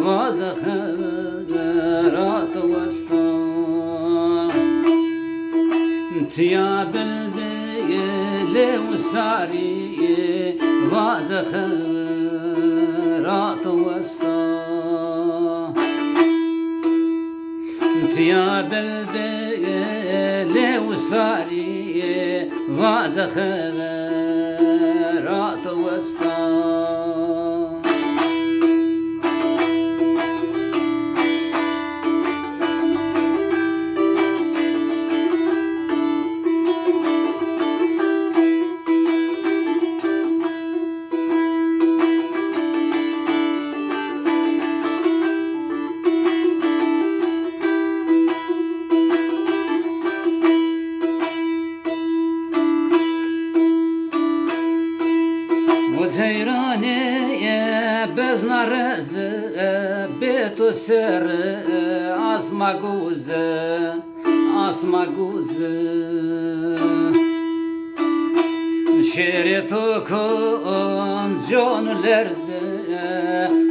غاز خبرات وسطا تيا بالبيل وساري غاز خبرات وسطا يا بالبيل وساري غاز خبرات وسطا وزيراني بزنا رز بيتو سر اسما جوز شيرتو كون جون لرز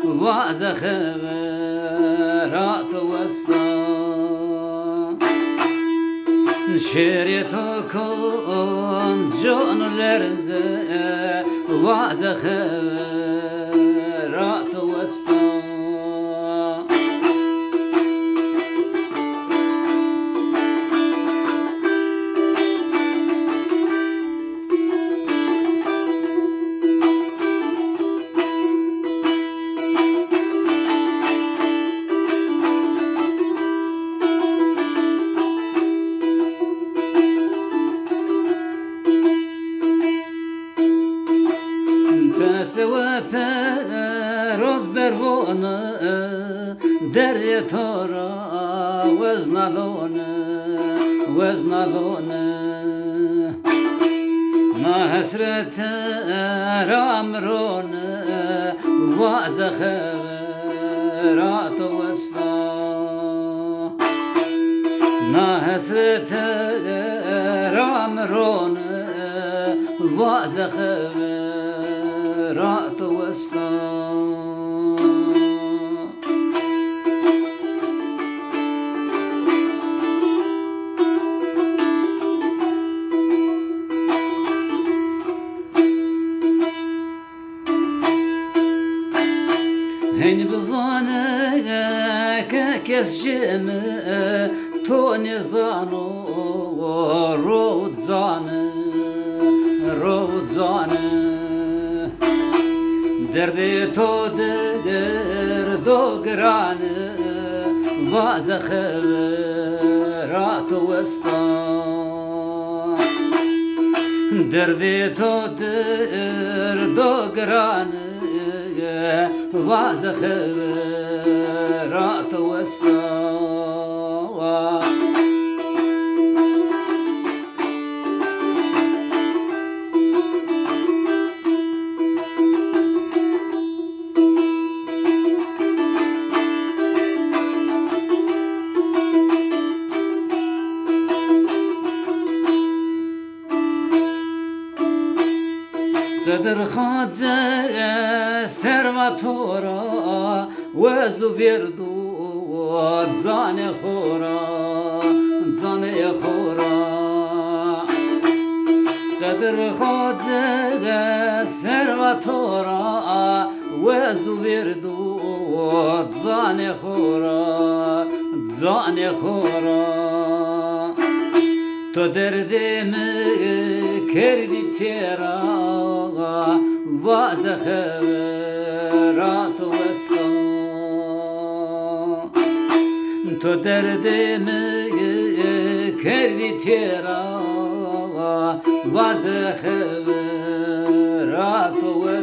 واز خبرات وسطا شيرتو كون جون لرز واز خبرات وسطا روز برهونه دریا تورا وزنالونه ما حسرت رامرونه واز خبرات وسطا ما حسرت رامرونه واز خبرات وسطا هين بظانك كيف جمع توني زانو رود زانه دردي تو دردو گرانه واز خبرات وسطا دردي تو دردو گرانه واز خبرات وسطا قدر خاطر سرواتورا وزو فيردو زاني خورا قدر خاطر سرواتورا وزو فيردو زاني خورا تو دردimi kerdi tera واز خبرات وسطا تو دردimi kerdi tera واز خبرات وسطا